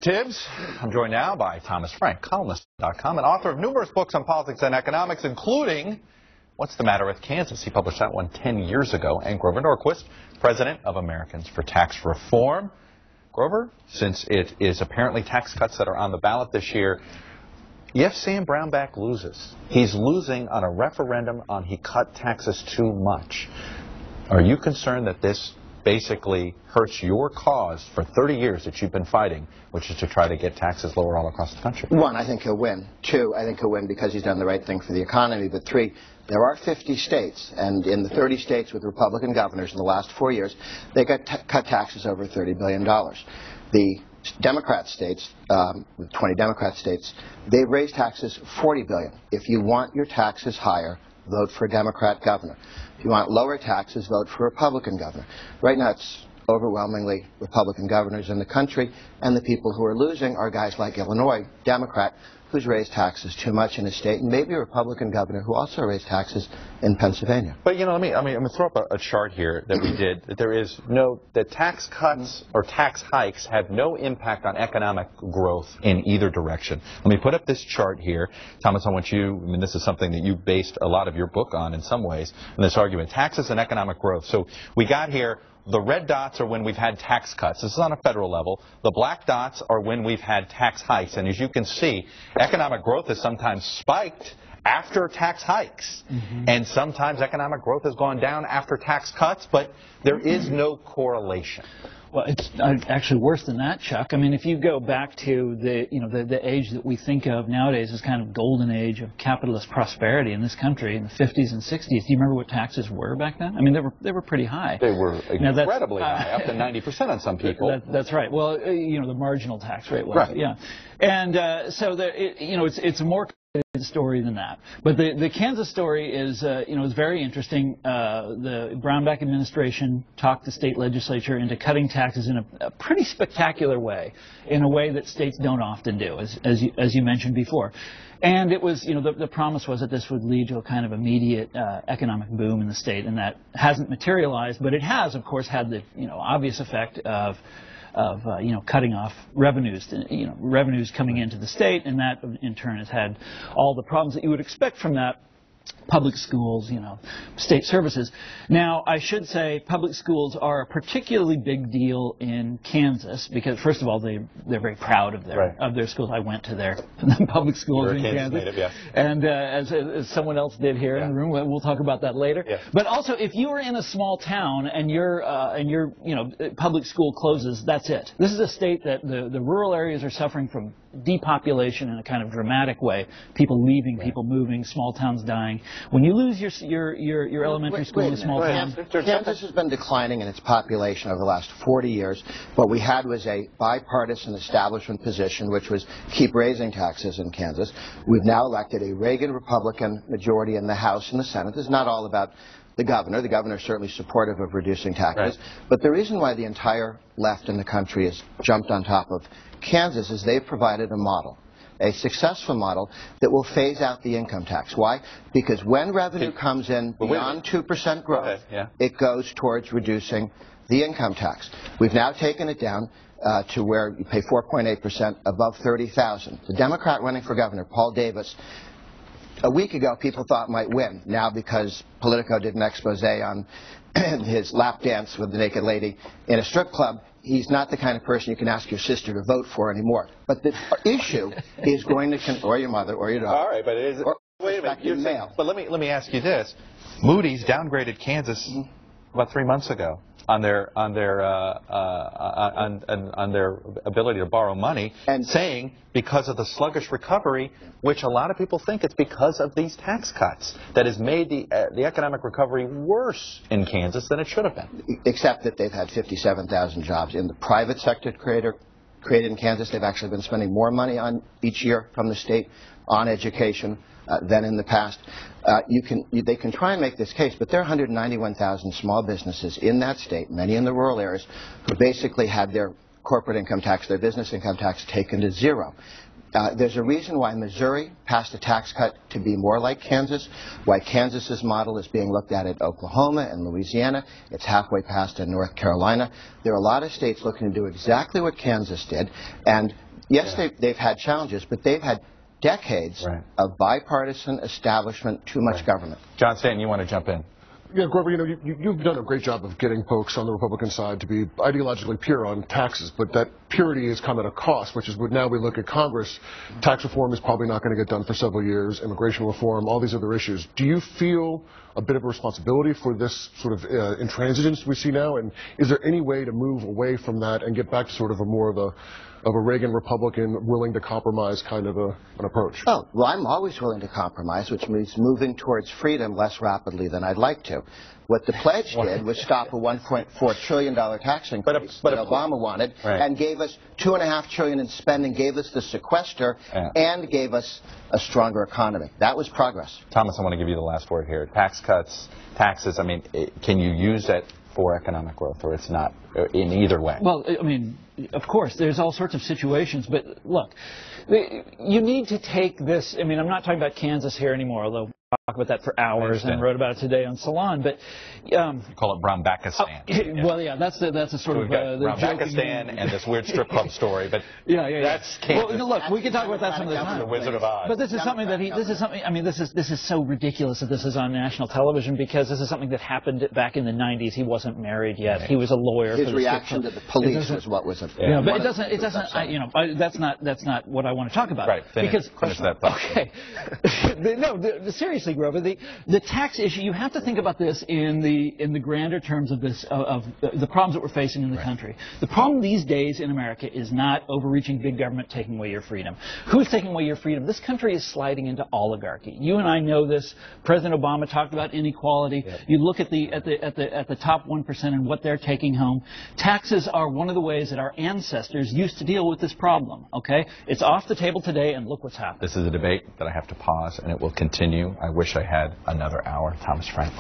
Tibbs. I'm joined now by Thomas Frank, columnist.com, and author of numerous books on politics and economics, including What's the Matter with Kansas? He published that one 10 years ago. And Grover Norquist, president of Americans for Tax Reform. Grover, since it is apparently tax cuts that are on the ballot this year, if Sam Brownback loses, he's losing on a referendum on he cut taxes too much. Are you concerned that this basically hurts your cause for 30 years that you've been fighting, which is to try to get taxes lower all across the country? One, I think he'll win. Two, I think he'll win because he's done the right thing for the economy. But three, there are 50 states, and in the 30 states with Republican governors in the last 4 years, they got cut taxes over $30 billion. The Democrat states, with 20 Democrat states, they've raised taxes $40 billion. If you want your taxes higher, vote for a Democrat governor. If you want lower taxes, vote for a Republican governor. Right now, it's overwhelmingly Republican governors in the country, and the people who are losing are guys like Illinois, Democrat, who's raised taxes too much in his state, and maybe a Republican governor who also raised taxes in Pennsylvania. But, you know, I'm going to throw up a chart here that we did. That tax cuts or tax hikes have no impact on economic growth in either direction. Let me put up this chart here. Thomas, this is something that you based a lot of your book on in some ways, in this argument, taxes and economic growth. So we got here, the red dots are when we've had tax cuts. This is on a federal level. The black dots are when we've had tax hikes. And as you can see, economic growth has sometimes spiked after tax hikes. And sometimes economic growth has gone down after tax cuts, but there is no correlation. Well, it's actually worse than that, Chuck. I mean, if you go back to the age that we think of nowadays as kind of golden age of capitalist prosperity in this country in the 50s and 60s, do you remember what taxes were back then? I mean, they were pretty high. They were incredibly high, up to 90% on some people. That's right. Well, the marginal tax rate was, right. Yeah. And so it's a more story than that. But the Kansas story is very interesting. The Brownback administration talked the state legislature into cutting taxes in a pretty spectacular way, in a way that states don't often do, as you mentioned before. And it was, the promise was that this would lead to a kind of immediate economic boom in the state, and that hasn't materialized, but it has, of course, had the obvious effect of cutting off revenues, revenues coming into the state, and that in turn has had all the problems that you would expect from that. Public schools, state services. Now, I should say public schools are a particularly big deal in Kansas because, first of all, they're very proud of their schools. I went to their public schools in Kansas, native, yeah. And as someone else did here in the room, we'll talk about that later. Yeah. But also, if you are in a small town and your public school closes, that's it. This is a state that the rural areas are suffering from depopulation in a kind of dramatic way. People leaving, people moving, small towns dying. When you lose your elementary school in a small town... Kansas has been declining in its population over the last 40 years. What we had was a bipartisan establishment position, which was keep raising taxes in Kansas. We've now elected a Reagan Republican majority in the House and the Senate. This is not all about the governor. The governor is certainly supportive of reducing taxes. Right. But the reason why the entire left in the country has jumped on top of Kansas is they've provided a model, a successful model that will phase out the income tax. Why? Because when revenue comes in beyond 2% growth, it goes towards reducing the income tax. We've now taken it down to where you pay 4.8% above $30,000. The Democrat running for governor, Paul Davis, a week ago people thought might win. Now, because Politico did an expose on his lap dance with the naked lady in a strip club, he's not the kind of person you can ask your sister to vote for anymore. But the issue is going to, or your mother, or your daughter. All right, but it is. Wait a minute. You're saying, but let me ask you this: Moody's downgraded Kansas about 3 months ago on their ability to borrow money, and saying because of the sluggish recovery, which a lot of people think it's because of these tax cuts that has made the economic recovery worse in Kansas than it should have been. Except that they've had 57,000 jobs in the private sector created in Kansas. They've actually been spending more money on each year from the state on education than in the past. They can try and make this case, but there are 191,000 small businesses in that state, many in the rural areas, who basically had their corporate income tax, their business income tax taken to zero. There's a reason why Missouri passed a tax cut to be more like Kansas, why Kansas's model is being looked at Oklahoma and Louisiana. It's halfway passed in North Carolina. There are a lot of states looking to do exactly what Kansas did, and Yes, they've had challenges, but they've had decades of bipartisan establishment, too much government. John Stanton, you want to jump in? Yeah, Grover, you've done a great job of getting folks on the Republican side to be ideologically pure on taxes, but that purity has come at a cost, which is what now we look at Congress. Tax reform is probably not going to get done for several years, immigration reform, all these other issues. Do you feel a bit of a responsibility for this sort of intransigence we see now, and is there any way to move away from that and get back to sort of a more of a Reagan Republican willing to compromise kind of an approach? Oh, well, I'm always willing to compromise, which means moving towards freedom less rapidly than I'd like to. What the pledge did was stop a $1.4 trillion tax increase that Obama wanted and gave us $2.5 trillion in spending, gave us the sequester, and gave us a stronger economy. That was progress. Thomas, I want to give you the last word here. Tax cuts, taxes, I mean, can you use that for economic growth, or it's not in either way? Well, I mean, of course, there's all sorts of situations, but look, you need to take this. I mean, I'm not talking about Kansas here anymore, although I talk about that for hours and wrote about it today on Salon. But you call it Brownbackistan. Well, yeah, that's a sort of Brownbackistan and this weird strip club story. But that's Kansas. Well, look, we can talk about that some of the time. The Wizard of Oz. But this is something that I mean, this is so ridiculous that this is on national television because this is something that happened back in the 90s. He wasn't married yet. He was a lawyer. His reaction to the police was what was yeah, but it doesn't. That's not what I want to talk about. Right. Finish that thought. Okay. Seriously, Grover, the tax issue. You have to think about this in the grander terms of this of the problems that we're facing in the country. The problem these days in America is not overreaching big government taking away your freedom. Who's taking away your freedom? This country is sliding into oligarchy. You and I know this. President Obama talked about inequality. You look at the top 1% and what they're taking home. Taxes are one of the ways that our ancestors used to deal with this problem. Okay, it's off the table today, and look what's happened. This is a debate that I have to pause, and it will continue. I wish I had another hour. Thomas Frank.